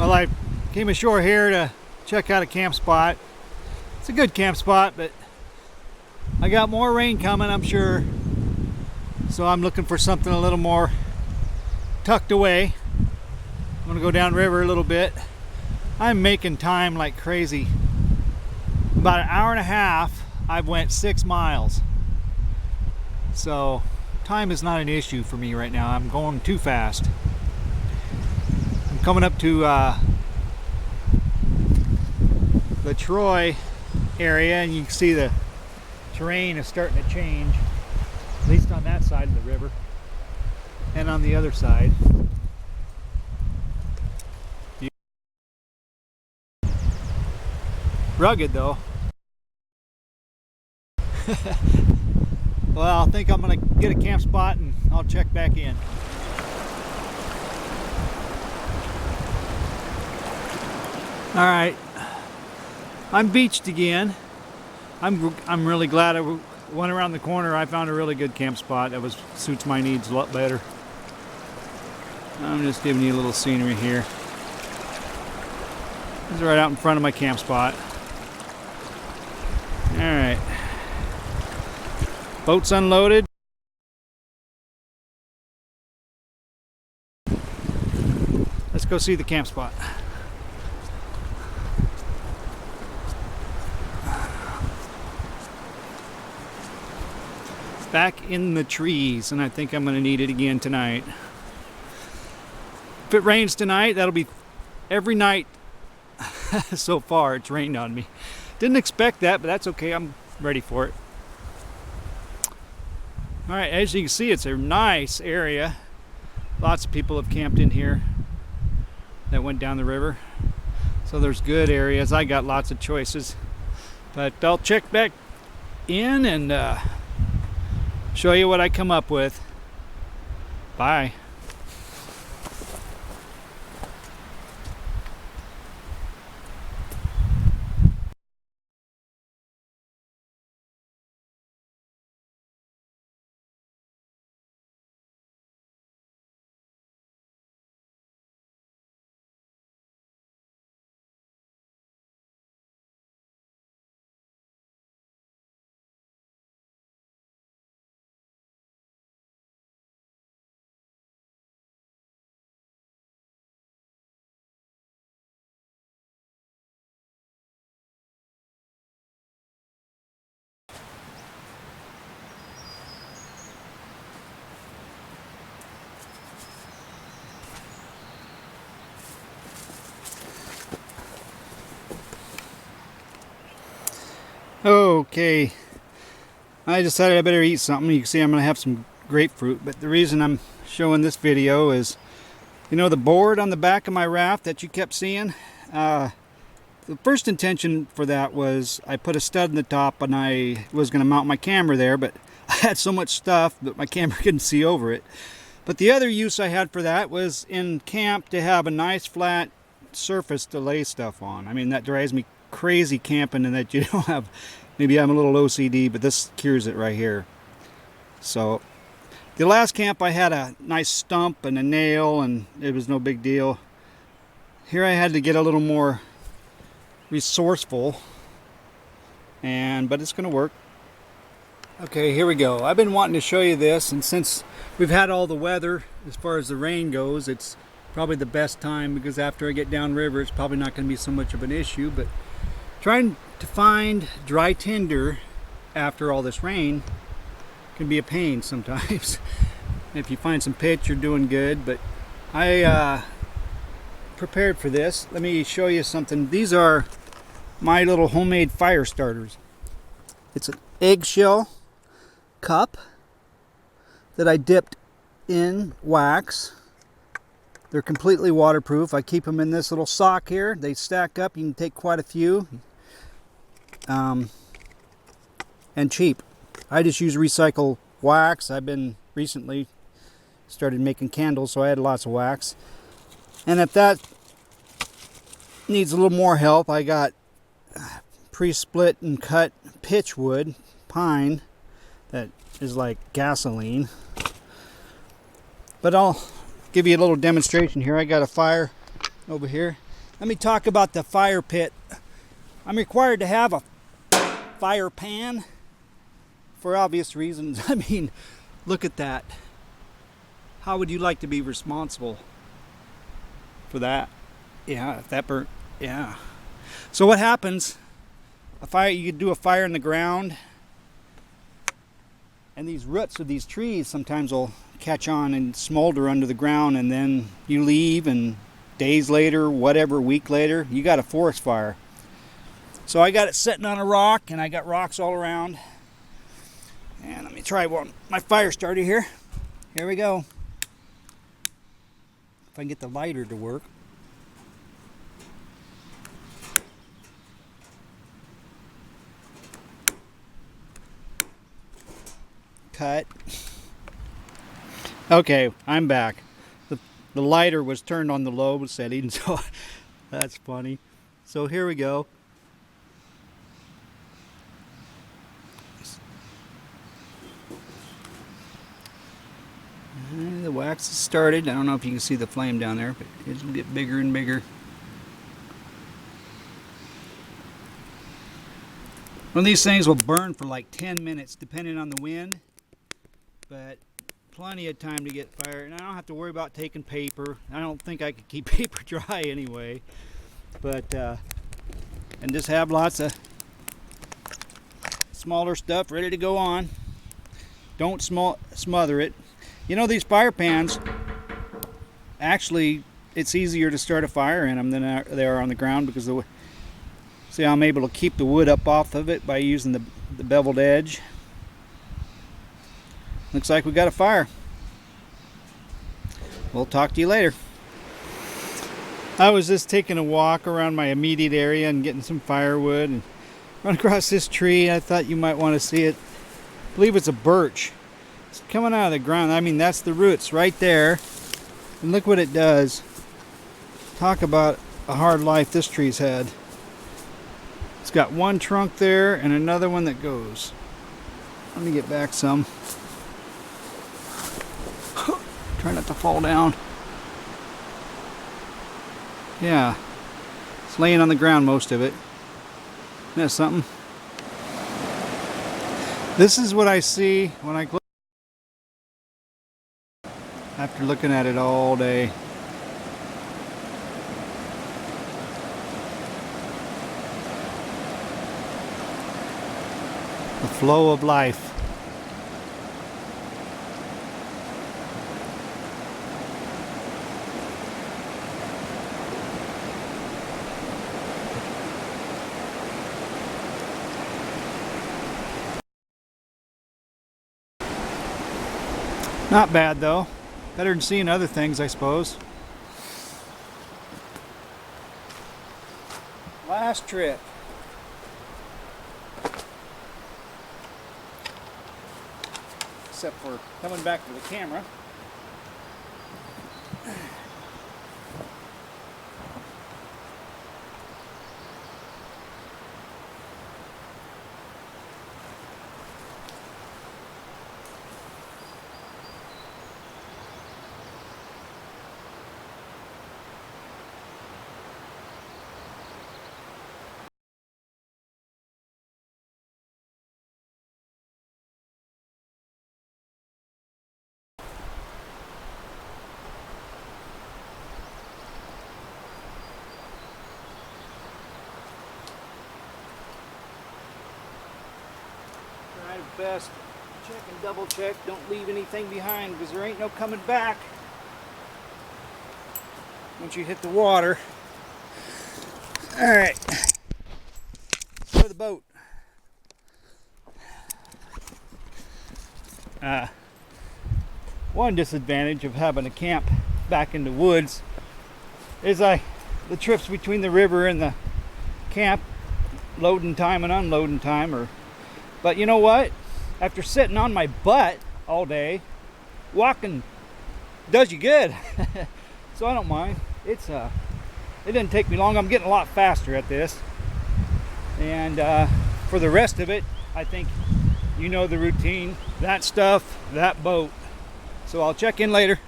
Well, I came ashore here to check out a camp spot. It's a good camp spot, but I got more rain coming, I'm sure. So I'm looking for something a little more tucked away. I'm gonna go downriver a little bit. I'm making time like crazy. About an hour and a half, I've went 6 miles. So time is not an issue for me right now. I'm going too fast. I'm coming up to the Troy area, and you can see the terrain is starting to change, at least on that side of the river and on the other side. Rugged though. Well, I think I'm gonna get a camp spot and I'll check back in. All right, I'm beached again. I'm really glad I went around the corner. I found a really good camp spot that suits my needs a lot better. I'm just giving you a little scenery here. This is right out in front of my camp spot. All right, boat's unloaded. Let's go see the camp spot. Back in the trees, and I think I'm going to need it again tonight. If it rains tonight, that'll be every night so far. It's rained on me. Didn't expect that, but that's okay. I'm ready for it. All right, as you can see, it's a nice area. Lots of people have camped in here that went down the river. So there's good areas. I got lots of choices. But I'll check back in and show you what I come up with. Bye. Okay, I decided I better eat something. You can see I'm going to have some grapefruit, but the reason I'm showing this video is, you know, the board on the back of my raft that you kept seeing? The first intention for that was I put a stud in the top and I was going to mount my camera there, but I had so much stuff that my camera couldn't see over it. But the other use I had for that was in camp to have a nice flat surface to lay stuff on. I mean, that drives me crazy camping, and that you don't have, maybe I'm a little OCD, but this cures it right here. So the last camp I had a nice stump and a nail and it was no big deal. Here I had to get a little more resourceful, but it's gonna work. Okay, here we go. I've been wanting to show you this, and since we've had all the weather as far as the rain goes, it's probably the best time, because after I get downriver it's probably not going to be so much of an issue. But trying to find dry tinder after all this rain can be a pain sometimes. If you find some pitch, you're doing good. But I prepared for this. Let me show you something. These are my little homemade fire starters. It's an eggshell cup that I dipped in wax. They're completely waterproof. I keep them in this little sock here. They stack up. You can take quite a few. And cheap. I just use recycled wax. I've been recently started making candles, so I had lots of wax. And if that needs a little more help, I got pre-split and cut pitch wood, pine, that is like gasoline. But I'll give you a little demonstration here. I got a fire over here. Let me talk about the fire pit. I'm required to have a fire pan for obvious reasons. I mean, look at that. How would you like to be responsible for that? Yeah, if that burnt, yeah. So what happens? You could do a fire in the ground, and these roots of these trees sometimes will catch on and smolder under the ground, and then you leave, and days later, whatever, week later, you got a forest fire. So I got it sitting on a rock, and I got rocks all around. And let me try my fire starter here. Here we go. If I can get the lighter to work. Cut. Okay, I'm back. The lighter was turned on the low setting, so that's funny. So here we go. The wax is started. I don't know if you can see the flame down there, but it'll get bigger and bigger. One of these things will burn for like 10 minutes depending on the wind, but plenty of time to get fire. And I don't have to worry about taking paper. I don't think I could keep paper dry anyway, but and just have lots of smaller stuff ready to go on. Don't smother it. You know, these fire pans, actually it's easier to start a fire in them than they are on the ground, because see how I'm able to keep the wood up off of it by using the beveled edge. Looks like we got a fire. We'll talk to you later. I was just taking a walk around my immediate area and getting some firewood, and run across this tree. I thought you might want to see it. I believe it's a birch. It's coming out of the ground. I mean, that's the roots right there. And look what it does. Talk about a hard life this tree's had. It's got one trunk there and another one that goes. Let me get back some. Try not to fall down. Yeah. It's laying on the ground, most of it. Isn't that something? This is what I see when I close. After looking at it all day. The flow of life. Not bad though. Better than seeing other things, I suppose. Last trip. Except for coming back to the camera. Best check and double check, don't leave anything behind, because there ain't no coming back once you hit the water. Alright, for the boat. One disadvantage of having a camp back in the woods is the trips between the river and the camp, loading time and unloading time, but you know what? After sitting on my butt all day, walking does you good. So I don't mind. It didn't take me long. I'm getting a lot faster at this. And for the rest of it, I think you know the routine. That stuff, that boat. So I'll check in later.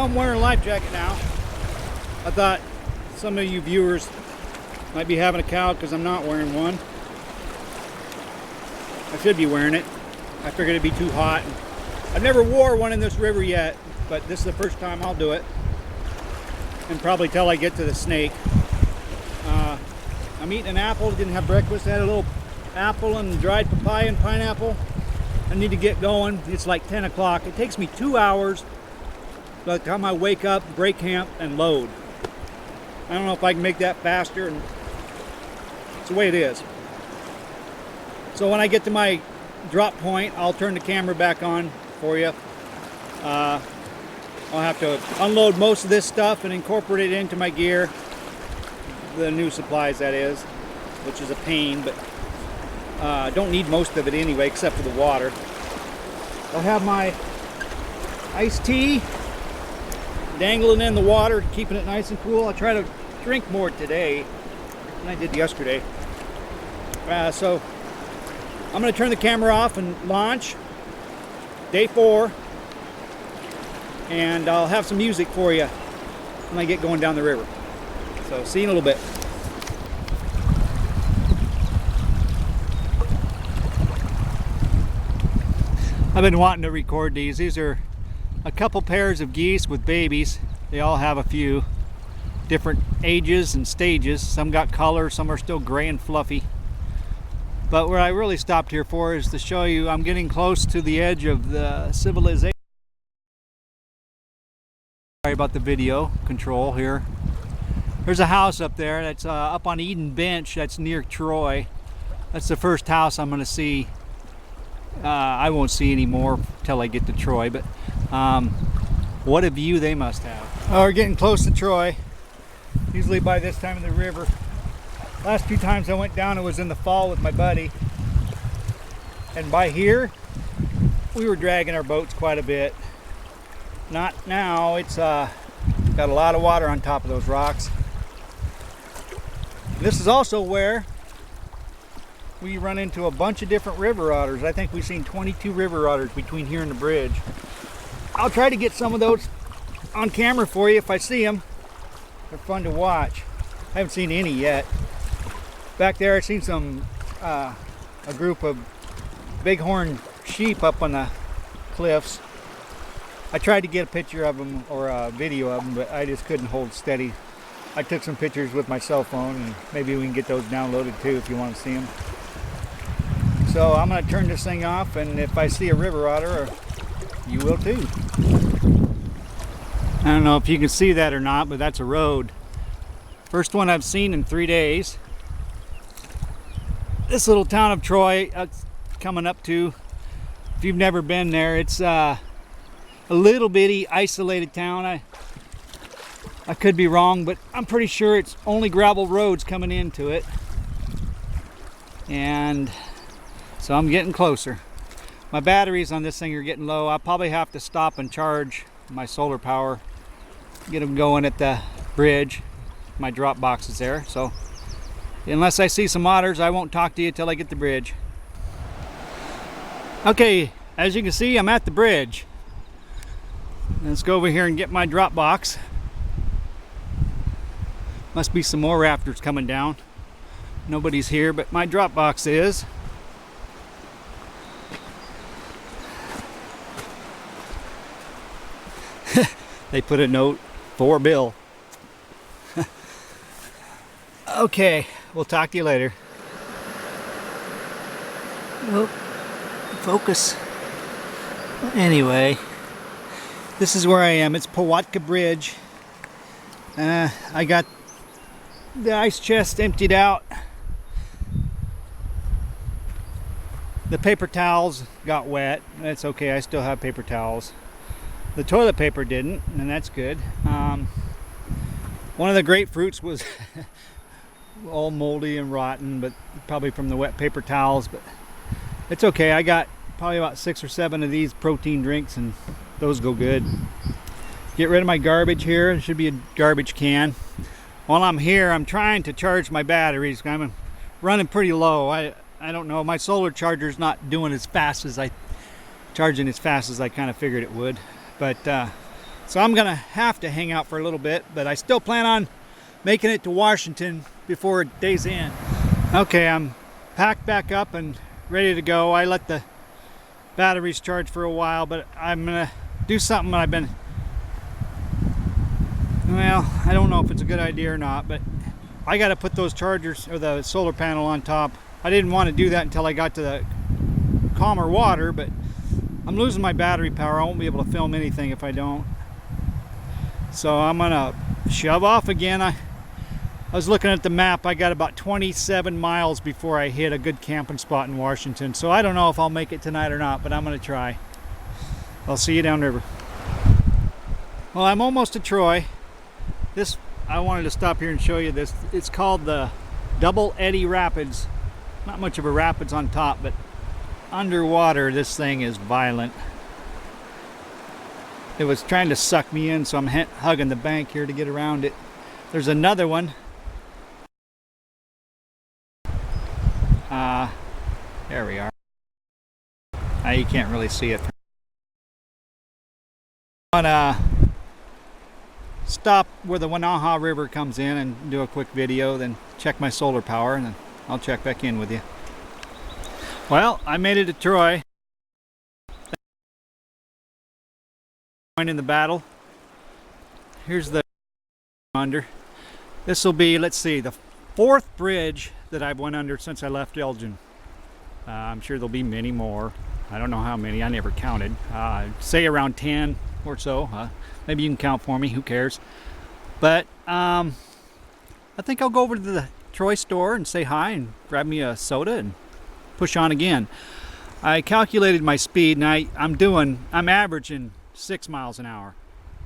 Well, I'm wearing a life jacket now. I thought some of you viewers might be having a cow because I'm not wearing one. I should be wearing it. I figured it'd be too hot. I've never wore one in this river yet, but this is the first time I'll do it. And probably till I get to the snake. I'm eating an apple. Didn't have breakfast. I had a little apple and dried papaya and pineapple. I need to get going. It's like 10 o'clock. It takes me 2 hours by the time I wake up, break camp, and load. I don't know if I can make that faster, and it's the way it is. So when I get to my drop point, I'll turn the camera back on for you. I'll have to unload most of this stuff and incorporate it into my gear. The new supplies, that is, which is a pain, but I don't need most of it anyway, except for the water. I'll have my iced tea dangling in the water, keeping it nice and cool. I'll try to drink more today than I did yesterday. So I'm going to turn the camera off and launch day 4, and I'll have some music for you when I get going down the river. So see you in a little bit. I've been wanting to record these. These are a couple pairs of geese with babies. They all have a few different ages and stages. Some got color, some are still gray and fluffy. But what I really stopped here for is to show you I'm getting close to the edge of the civilization. Sorry about the video control here. There's a house up there that's up on Eden Bench. That's near Troy. That's the first house I'm going to see. I won't see any more till I get to Troy, but what a view they must have. Oh, we're getting close to Troy. Usually by this time of the river. Last 2 times I went down, it was in the fall with my buddy. And by here, we were dragging our boats quite a bit. Not now. It's got a lot of water on top of those rocks. This is also where we run into a bunch of different river otters. I think we've seen 22 river otters between here and the bridge. I'll try to get some of those on camera for you if I see them. They're fun to watch. I haven't seen any yet. Back there I've seen some a group of bighorn sheep up on the cliffs. I tried to get a picture of them or a video of them, but I just couldn't hold steady. I took some pictures with my cell phone, and maybe we can get those downloaded too if you want to see them. So I'm going to turn this thing off, and if I see a river otter, you will too. I don't know if you can see that or not, but that's a road. First one I've seen in 3 days. This little town of Troy, coming up to, if you've never been there, it's a little bitty isolated town. I could be wrong, but I'm pretty sure it's only gravel roads coming into it. And so I'm getting closer. My batteries on this thing are getting low. I'll probably have to stop and charge my solar power, get them going at the bridge. My drop box is there. So unless I see some otters, I won't talk to you till I get to the bridge. Okay, as you can see, I'm at the bridge. Let's go over here and get my drop box. Must be some more rafters coming down. Nobody's here, but my drop box is. They put a note for Bill. Okay, we'll talk to you later. Oh, focus. Anyway, this is where I am. It's Pawatka Bridge. I got the ice chest emptied out. The paper towels got wet. That's okay, I still have paper towels. The toilet paper didn't, and that's good. One of the grapefruits was all moldy and rotten, but probably from the wet paper towels, but it's okay. I got probably about 6 or 7 of these protein drinks, and those go good. Get rid of my garbage here. There should be a garbage can. While I'm here, I'm trying to charge my batteries. I'm running pretty low. I don't know. My solar charger's not doing as fast as charging as fast as I kind of figured it would. But So I'm gonna have to hang out for a little bit, but I still plan on making it to Washington before day's end. Okay, I'm packed back up and ready to go. I let the batteries charge for a while, but I'm gonna do something I've been, well, I don't know if it's a good idea or not, but I got to put those chargers or the solar panel on top. I didn't want to do that until I got to the calmer water, but I'm losing my battery power. I won't be able to film anything if I don't. So I'm gonna shove off again. I was looking at the map. I got about 27 miles before I hit a good camping spot in Washington. So I don't know if I'll make it tonight or not, but I'm gonna try. I'll see you downriver. Well, I'm almost to Troy. This, I wanted to stop here and show you this. It's called the Double Eddy Rapids. Not much of a rapids on top, but underwater this thing is violent. It was trying to suck me in, so I'm hugging the bank here to get around it. There's another one. There we are. You can't really see it. I'm gonna stop where the Wanaha River comes in and do a quick video, then check my solar power, and then I'll check back in with you. Well, I made it to Troy. In the battle. Here's the under. This will be, let's see, the 4th bridge that I've went under since I left Elgin. I'm sure there'll be many more. I don't know how many. I never counted. Say around 10 or so. Maybe you can count for me. Who cares? But I think I'll go over to the Troy store and say hi and grab me a soda and push on again. I calculated my speed, and I'm averaging 6 miles an hour,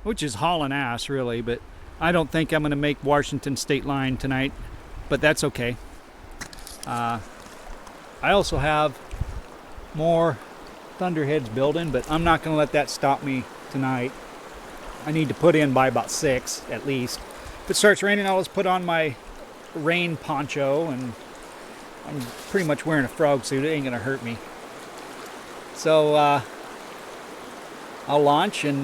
which is hauling ass really, but I don't think I'm going to make Washington state line tonight, but that's okay. I also have more thunderheads building, but I'm not going to let that stop me tonight. I need to put in by about 6 at least. If it starts raining, I'll just put on my rain poncho, and I'm pretty much wearing a frog suit. It ain't going to hurt me. So I'll launch and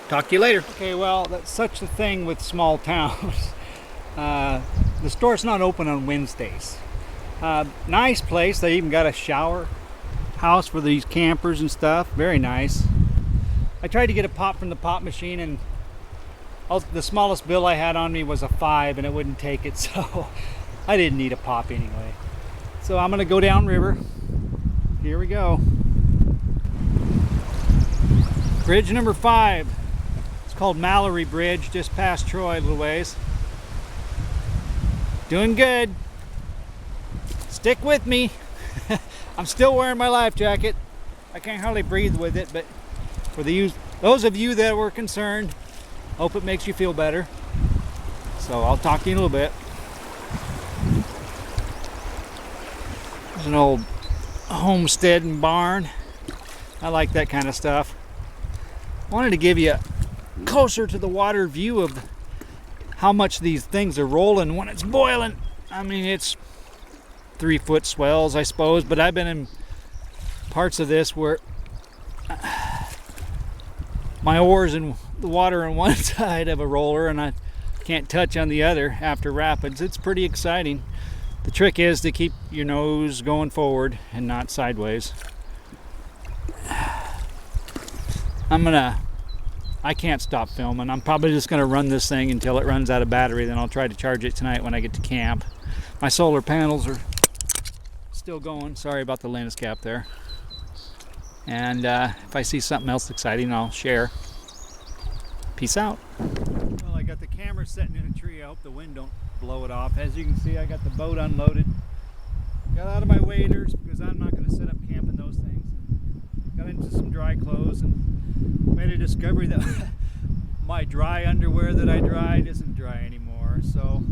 talk to you later. Okay, well, that's such a thing with small towns. The store's not open on Wednesdays. Nice place. They even got a shower house for these campers and stuff. Very nice. I tried to get a pop from the pop machine, and the smallest bill I had on me was a 5, and it wouldn't take it, so I didn't need a pop anyway. So I'm gonna go downriver. Here we go. Bridge number 5. It's called Mallory Bridge, just past Troy a little ways. Doing good. Stick with me. I'm still wearing my life jacket. I can't hardly breathe with it, but for those of you that were concerned, hope it makes you feel better. So I'll talk to you in a little bit. There's an old homestead and barn. I like that kind of stuff. Wanted to give you a closer to the water view of how much these things are rolling when it's boiling. I mean, it's 3-foot swells, I suppose, but I've been in parts of this where my oar's in the water on one side of a roller and I can't touch on the other after rapids. It's pretty exciting. The trick is to keep your nose going forward and not sideways. I can't stop filming. I'm probably just gonna run this thing until it runs out of battery, then I'll try to charge it tonight when I get to camp. My solar panels are still going. Sorry about the lens cap there. And if I see something else exciting, I'll share. Peace out. Well, I got the camera sitting in a tree. I hope the wind don't blow it off. As you can see, I got the boat unloaded. Got out of my waders because I'm not going to set up camp in those things. Got into some dry clothes and made a discovery that my dry underwear that I dried isn't dry anymore. So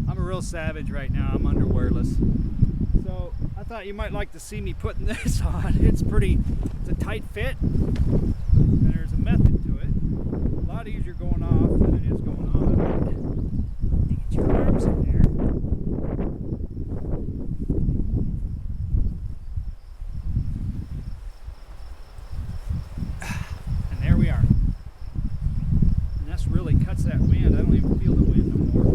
I'm a real savage right now. I'm underwearless. So I thought you might like to see me putting this on. It's a tight fit, and there's a method to it. A lot easier going off than it is going on. You get your arms in there. And there we are. really cuts that wind. I don't even feel the wind no more.